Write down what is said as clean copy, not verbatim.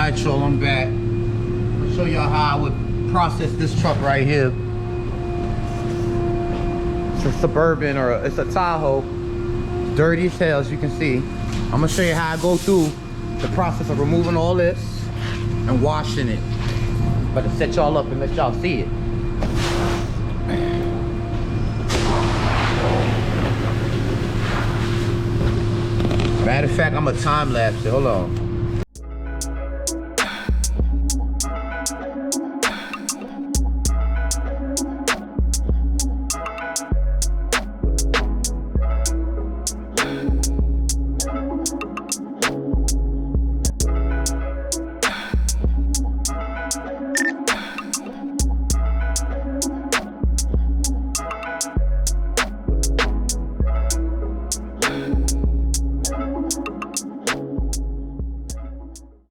Alright, y'all, I'm back. I'll show y'all how I would process this truck right here. It's a Suburban, or it's a Tahoe. It's dirty as hell, as you can see. I'm gonna show you how I go through the process of removing all this and washing it. But to set y'all up and let y'all see it. Matter of fact, I'm a time lapse it. Hold on.